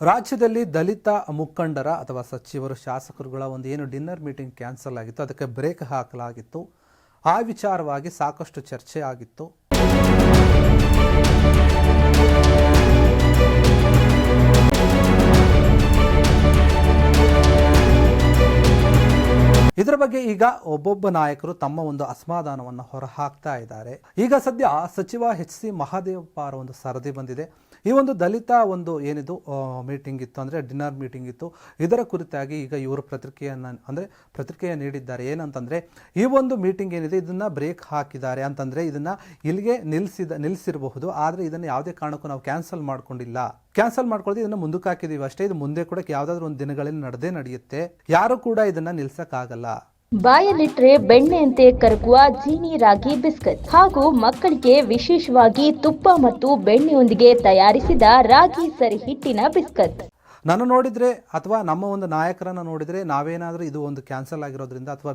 ರಾಜ್ಯದಲ್ಲಿ ದಲಿತ ಮುಖಂಡರ ಅಥವಾ ಸಚಿವರು ಶಾಸಕರುಗಳ ಒಂದು ಏನು ಡಿನ್ನರ್ ಮೀಟಿಂಗ್ ಕ್ಯಾನ್ಸಲ್ ಆಗಿತ್ತು, ಅದಕ್ಕೆ ಬ್ರೇಕ್ ಹಾಕಲಾಗಿತ್ತು. ಆ ವಿಚಾರವಾಗಿ ಸಾಕಷ್ಟು ಚರ್ಚೆ ಆಗಿತ್ತು. ಇದರ ಬಗ್ಗೆ ಈಗ ಒಬ್ಬೊಬ್ಬ ನಾಯಕರು ತಮ್ಮ ಒಂದು ಅಸಮಾಧಾನವನ್ನು ಹೊರಹಾಕ್ತಾ ಇದ್ದಾರೆ. ಈಗ ಸದ್ಯ ಸಚಿವ ಎಚ್ ಸಿ ಮಹದೇವಪ್ಪ ಅವರ ಒಂದು ಸರದಿ ಬಂದಿದೆ. ಈ ಒಂದು ದಲಿತ ಒಂದು ಏನಿದು ಮೀಟಿಂಗ್ ಇತ್ತು, ಅಂದರೆ ಡಿನ್ನರ್ ಮೀಟಿಂಗ್ ಇತ್ತು, ಇದರ ಕುರಿತಾಗಿ ಈಗ ಇವರು ಪ್ರತಿಕ್ರಿಯೆ ನೀಡಿದ್ದಾರೆ. ಏನಂತಂದರೆ, ಈ ಒಂದು ಮೀಟಿಂಗ್ ಏನಿದೆ ಇದನ್ನು ಬ್ರೇಕ್ ಹಾಕಿದ್ದಾರೆ ಅಂತಂದರೆ ಇದನ್ನು ಇಲ್ಲಿಗೆ ನಿಲ್ಲಿಸಿರಬಹುದು. ಆದರೆ ಇದನ್ನು ಯಾವುದೇ ಕಾರಣಕ್ಕೂ ನಾವು ಕ್ಯಾನ್ಸಲ್ ಮಾಡ್ಕೊಳ್ಳೋದು ಇದನ್ನು ಮುಂದಕ್ಕೆ ಹಾಕಿದ್ದೀವಿ ಅಷ್ಟೇ. ಇದು ಮುಂದೆ ಕೂಡ ಯಾವುದಾದ್ರೂ ಒಂದು ದಿನಗಳಲ್ಲಿ ನಡೆಯುತ್ತೆ. ಯಾರು ಕೂಡ ಇದನ್ನು ನಿಲ್ಸಕ್ಕಾಗಲ್ಲ. ಬಾಯಲ್ಲಿಟ್ರೆ ಬೆಣ್ಣೆಯಂತೆ ಕರಗುವ ಜೀನಿ ರಾಗಿ ಬಿಸ್ಕತ್ ಹಾಗೂ ಮಕ್ಕಳಿಗೆ ವಿಶೇಷವಾಗಿ ತುಪ್ಪ ಮತ್ತು ಬೆಣ್ಣೆಯೊಂದಿಗೆ ತಯಾರಿಸಿದ ರಾಗಿ ಸರಿ ಹಿಟ್ಟಿನ ಬಿಸ್ಕತ್. ನಾನು ನೋಡಿದರೆ ಅಥವಾ ನಮ್ಮ ಒಂದು ನಾಯಕರನ್ನು ನೋಡಿದರೆ ನಾವೇನಾದರೂ ಇದು ಒಂದು ಕ್ಯಾನ್ಸಲ್ ಆಗಿರೋದ್ರಿಂದ ಅಥವಾ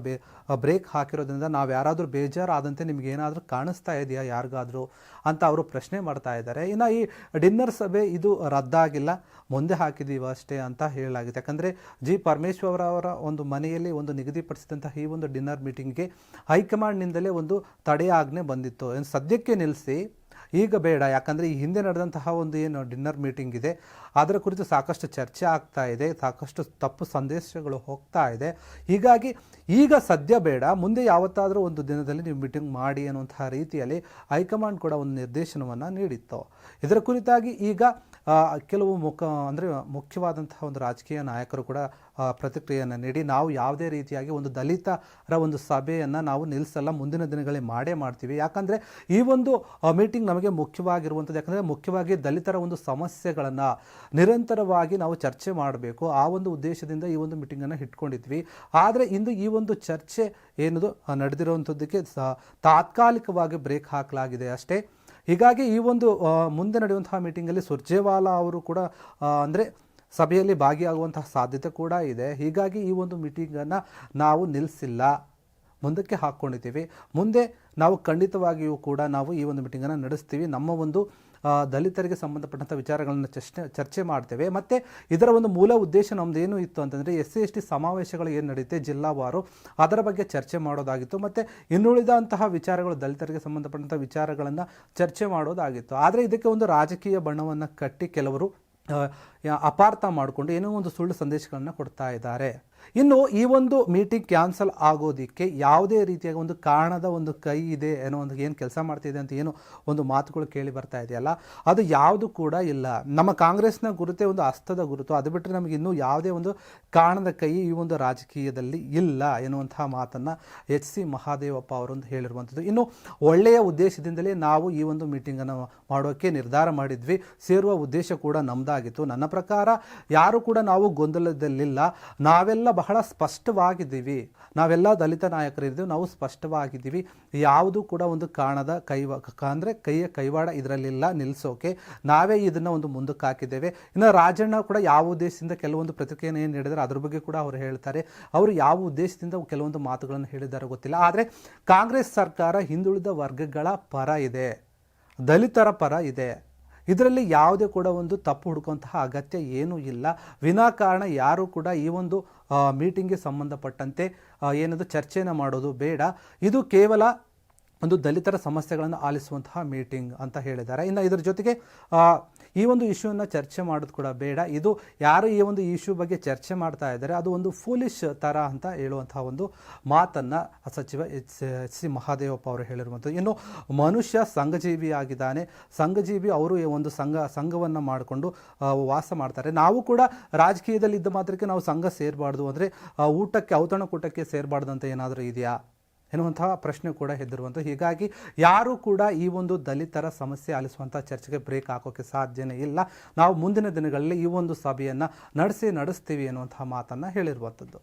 ಬ್ರೇಕ್ ಹಾಕಿರೋದ್ರಿಂದ ನಾವು ಯಾರಾದರೂ ಬೇಜಾರಾದಂತೆ ನಿಮ್ಗೆ ಏನಾದರೂ ಕಾಣಿಸ್ತಾ ಇದೆಯಾ ಯಾರಿಗಾದರೂ ಅಂತ ಅವರು ಪ್ರಶ್ನೆ ಮಾಡ್ತಾ ಇದ್ದಾರೆ. ಇನ್ನು ಈ ಡಿನ್ನರ್ ಸಭೆ ಇದು ರದ್ದಾಗಿಲ್ಲ, ಮುಂದೆ ಹಾಕಿದ್ದೀವಿ ಅಷ್ಟೇ ಅಂತ ಹೇಳಲಾಗಿದೆ. ಯಾಕಂದರೆ ಜಿ ಪರಮೇಶ್ವರ್ ಅವರ ಒಂದು ಮನೆಯಲ್ಲಿ ಒಂದು ನಿಗದಿಪಡಿಸಿದಂತಹ ಈ ಒಂದು ಡಿನ್ನರ್ ಮೀಟಿಂಗ್ಗೆ ಹೈಕಮಾಂಡ್ನಿಂದಲೇ ಒಂದು ತಡೆಯಾಜ್ಞೆ ಬಂದಿತ್ತು. ಸದ್ಯಕ್ಕೆ ನಿಲ್ಲಿಸಿ, ಈಗ ಬೇಡ, ಯಾಕಂದರೆ ಈ ಹಿಂದೆ ನಡೆದಂತಹ ಒಂದು ಏನು ಡಿನ್ನರ್ ಮೀಟಿಂಗ್ ಇದೆ ಅದರ ಕುರಿತು ಸಾಕಷ್ಟು ಚರ್ಚೆ ಆಗ್ತಾ ಇದೆ, ಸಾಕಷ್ಟು ತಪ್ಪು ಸಂದೇಶಗಳು ಹೋಗ್ತಾ ಇದೆ. ಹೀಗಾಗಿ ಈಗ ಸದ್ಯ ಬೇಡ, ಮುಂದೆ ಯಾವತ್ತಾದರೂ ಒಂದು ದಿನದಲ್ಲಿ ನೀವು ಮೀಟಿಂಗ್ ಮಾಡಿ ಅನ್ನುವಂತಹ ರೀತಿಯಲ್ಲಿ ಹೈಕಮಾಂಡ್ ಕೂಡ ಒಂದು ನಿರ್ದೇಶನವನ್ನು ನೀಡಿತ್ತು. ಇದರ ಕುರಿತಾಗಿ ಈಗ ಕೆಲವು ಮುಖ್ಯವಾದಂತಹ ಒಂದು ರಾಜಕೀಯ ನಾಯಕರು ಕೂಡ ಪ್ರತಿಕ್ರಿಯೆಯನ್ನು ನೀಡಿ, ನಾವು ಯಾವುದೇ ರೀತಿಯಾಗಿ ಒಂದು ದಲಿತರ ಒಂದು ಸಭೆಯನ್ನು ನಾವು ನಿಲ್ಲಿಸಲ್ಲ, ಮುಂದಿನ ದಿನಗಳಲ್ಲಿ ಮಾಡ್ತೀವಿ. ಯಾಕಂದರೆ ಈ ಒಂದು ಮೀಟಿಂಗ್ ನಮಗೆ ಮುಖ್ಯವಾಗಿರುವಂಥದ್ದು. ಯಾಕಂದರೆ ಮುಖ್ಯವಾಗಿ ದಲಿತರ ಒಂದು ಸಮಸ್ಯೆಗಳನ್ನು ನಿರಂತರವಾಗಿ ನಾವು ಚರ್ಚೆ ಮಾಡಬೇಕು, ಆ ಒಂದು ಉದ್ದೇಶದಿಂದ ಈ ಒಂದು ಮೀಟಿಂಗನ್ನು ಇಟ್ಕೊಂಡಿದ್ವಿ. ಆದರೆ ಇಂದು ಈ ಒಂದು ಚರ್ಚೆ ಏನದು ನಡೆದಿರುವಂಥದ್ದಕ್ಕೆ ತಾತ್ಕಾಲಿಕವಾಗಿ ಬ್ರೇಕ್ ಹಾಕಲಾಗಿದೆ ಅಷ್ಟೇ. ಹೀಗಾಗಿ ಈ ಒಂದು ಮುಂದೆ ನಡೆಯುವಂತಹ ಮೀಟಿಂಗಲ್ಲಿ ಸುರ್ಜೇವಾಲಾ ಅವರು ಕೂಡ ಸಭೆಯಲ್ಲಿ ಭಾಗಿಯಾಗುವಂತಹ ಸಾಧ್ಯತೆ ಕೂಡ ಇದೆ. ಹೀಗಾಗಿ ಈ ಒಂದು ಮೀಟಿಂಗನ್ನು ನಾವು ನಿಲ್ಲಿಸಿಲ್ಲ, ಮುಂದಕ್ಕೆ ಹಾಕ್ಕೊಂಡಿದ್ದೀವಿ. ಮುಂದೆ ನಾವು ಖಂಡಿತವಾಗಿಯೂ ಕೂಡ ನಾವು ಈ ಒಂದು ಮೀಟಿಂಗನ್ನು ನಡೆಸ್ತೀವಿ. ನಮ್ಮ ಒಂದು ದಲಿತರಿಗೆ ಸಂಬಂಧಪಟ್ಟಂಥ ವಿಚಾರಗಳನ್ನು ಚರ್ಚೆ ಮಾಡ್ತೇವೆ. ಮತ್ತು ಇದರ ಒಂದು ಮೂಲ ಉದ್ದೇಶ ನಮ್ಮದು ಏನು ಇತ್ತು ಅಂತಂದರೆ SC/ST ಸಮಾವೇಶಗಳು ಏನು ನಡೆಯುತ್ತೆ ಜಿಲ್ಲಾವಾರು, ಅದರ ಬಗ್ಗೆ ಚರ್ಚೆ ಮಾಡೋದಾಗಿತ್ತು. ಮತ್ತು ಇನ್ನುಳಿದಂತಹ ವಿಚಾರಗಳು, ದಲಿತರಿಗೆ ಸಂಬಂಧಪಟ್ಟಂಥ ವಿಚಾರಗಳನ್ನು ಚರ್ಚೆ ಮಾಡೋದಾಗಿತ್ತು. ಆದರೆ ಇದಕ್ಕೆ ಒಂದು ರಾಜಕೀಯ ಬಣ್ಣವನ್ನು ಕಟ್ಟಿ ಕೆಲವರು ಅಪಾರ್ಥ ಮಾಡಿಕೊಂಡು ಏನೋ ಒಂದು ಸುಳ್ಳು ಸಂದೇಶಗಳನ್ನು ಕೊಡ್ತಾ ಇದ್ದಾರೆ. ಇನ್ನು ಈ ಒಂದು ಮೀಟಿಂಗ್ ಕ್ಯಾನ್ಸಲ್ ಆಗೋದಕ್ಕೆ ಯಾವುದೇ ರೀತಿಯಾದ ಒಂದು ಕಾರಣದ ಒಂದು ಕೈ ಇದೆ ಏನೋ ಒಂದು ಏನು ಕೆಲಸ ಮಾಡ್ತಿದೆ ಅಂತ ಏನು ಒಂದು ಮಾತುಗಳು ಕೇಳಿ ಬರ್ತಾ ಇದೆಯಲ್ಲ, ಅದು ಯಾವುದು ಕೂಡ ಇಲ್ಲ. ನಮ್ಮ ಕಾಂಗ್ರೆಸ್ನ ಗುರುತೇ ಒಂದು ಹಸ್ತದ ಗುರುತು, ಅದು ಬಿಟ್ಟರೆ ನಮಗೆ ಇನ್ನೂ ಯಾವುದೇ ಒಂದು ಕಾರಣದ ಕೈ ಈ ಒಂದು ರಾಜಕೀಯದಲ್ಲಿ ಇಲ್ಲ ಎನ್ನುವಂತಹ ಮಾತನ್ನು ಎಚ್ ಸಿ ಮಹದೇವಪ್ಪ ಅವರೊಂದು ಹೇಳಿರುವಂಥದ್ದು. ಇನ್ನು ಒಳ್ಳೆಯ ಉದ್ದೇಶದಿಂದಲೇ ನಾವು ಈ ಒಂದು ಮೀಟಿಂಗನ್ನು ಮಾಡೋಕ್ಕೆ ನಿರ್ಧಾರ ಮಾಡಿದ್ವಿ, ಸೇರುವ ಉದ್ದೇಶ ಕೂಡ ನಮ್ಮದಾಗಿತ್ತು. ನನ್ನ ಪ್ರಕಾರ ಯಾರು ಕೂಡ ನಾವು ಗೊಂದಲದಲ್ಲಿಲ್ಲ, ನಾವೆಲ್ಲ ಬಹಳ ಸ್ಪಷ್ಟವಾಗಿದ್ದೀವಿ, ನಾವೆಲ್ಲ ದಲಿತ ನಾಯಕರಿದ್ದೀವಿ, ನಾವು ಸ್ಪಷ್ಟವಾಗಿದ್ದೀವಿ. ಯಾವುದು ಕೂಡ ಒಂದು ಕಾರಣದ ಕೈಯ ಕೈವಾಡ ಇದರಲ್ಲಿಲ್ಲ ನಿಲ್ಲಿಸೋಕೆ. ನಾವೇ ಇದನ್ನು ಒಂದು ಮುಂದಕ್ಕೆ ಹಾಕಿದ್ದೇವೆ. ಇನ್ನು ರಾಜಣ್ಣ ಕೂಡ ಯಾವ ಉದ್ದೇಶದಿಂದ ಕೆಲವೊಂದು ಪ್ರತಿಕ್ರಿಯೆಯನ್ನು ಏನು ನೀಡಿದರೆ ಅದ್ರ ಬಗ್ಗೆ ಕೂಡ ಅವರು ಹೇಳ್ತಾರೆ. ಅವರು ಯಾವ ಉದ್ದೇಶದಿಂದ ಕೆಲವೊಂದು ಮಾತುಗಳನ್ನು ಹೇಳಿದ್ದಾರೆ ಗೊತ್ತಿಲ್ಲ. ಆದರೆ ಕಾಂಗ್ರೆಸ್ ಸರ್ಕಾರ ಹಿಂದುಳಿದ ವರ್ಗಗಳ ಪರ ಇದೆ, ದಲಿತರ ಪರ ಇದೆ. ಇದರಲ್ಲಿ ಯಾವುದೇ ಕೂಡ ಒಂದು ತಪ್ಪು ಹುಡುಕುವಂತಹ ಅಗತ್ಯ ಏನೂ ಇಲ್ಲ. ವಿನಾಕಾರಣ ಯಾರೂ ಕೂಡ ಈ ಒಂದು ಮೀಟಿಂಗ್ಗೆ ಸಂಬಂಧಪಟ್ಟಂತೆ ಏನದು ಚರ್ಚೆಯನ್ನು ಮಾಡೋದು ಬೇಡ. ಇದು ಕೇವಲ ಒಂದು ದಲಿತರ ಸಮಸ್ಯೆಗಳನ್ನು ಆಲಿಸುವಂತಹ ಮೀಟಿಂಗ್ ಅಂತ ಹೇಳಿದ್ದಾರೆ. ಇನ್ನು ಇದರ ಜೊತೆಗೆ ಈ ಒಂದು ಇಶ್ಯೂವನ್ನು ಚರ್ಚೆ ಮಾಡೋದು ಕೂಡ ಬೇಡ. ಇದು ಯಾರು ಈ ಒಂದು ಇಶ್ಯೂ ಬಗ್ಗೆ ಚರ್ಚೆ ಮಾಡ್ತಾ ಇದ್ದಾರೆ ಅದು ಒಂದು ಫೂಲಿಶ್ ಥರ ಅಂತ ಹೇಳುವಂತಹ ಒಂದು ಮಾತನ್ನು ಸಚಿವ ಎಚ್ ಸಿ ಮಹದೇವಪ್ಪ ಅವರು ಹೇಳಿರುವಂಥದ್ದು. ಇನ್ನು ಮನುಷ್ಯ ಸಂಘಜೀವಿಯಾಗಿದ್ದಾನೆ, ಸಂಘಜೀವಿ ಅವರು ಒಂದು ಸಂಘವನ್ನು ಮಾಡಿಕೊಂಡು ವಾಸ ಮಾಡ್ತಾರೆ. ನಾವು ಕೂಡ ರಾಜಕೀಯದಲ್ಲಿ ಇದ್ದ ಮಾತ್ರಕ್ಕೆ ನಾವು ಸಂಘ ಸೇರಬಾರ್ದು, ಅಂದರೆ ಔತಣಕೂಟಕ್ಕೆ ಸೇರಬಾರ್ದು ಅಂತ ಏನಾದರೂ ಇದೆಯಾ ಎನ್ನುವಂತಹ ಪ್ರಶ್ನೆ ಕೂಡ ಎದ್ದಿರುವಂಥ. ಹೀಗಾಗಿ ಯಾರೂ ಕೂಡ ಈ ಒಂದು ದಲಿತರ ಸಮಸ್ಯೆ ಆಲಿಸುವಂಥ ಚರ್ಚೆಗೆ ಬ್ರೇಕ್ ಹಾಕೋಕ್ಕೆ ಸಾಧ್ಯನೇ ಇಲ್ಲ. ನಾವು ಮುಂದಿನ ದಿನಗಳಲ್ಲಿ ಈ ಒಂದು ಸಭೆಯನ್ನು ನಡೆಸ್ತೀವಿ ಎನ್ನುವಂತಹ ಮಾತನ್ನು ಹೇಳಿರುವಂಥದ್ದು.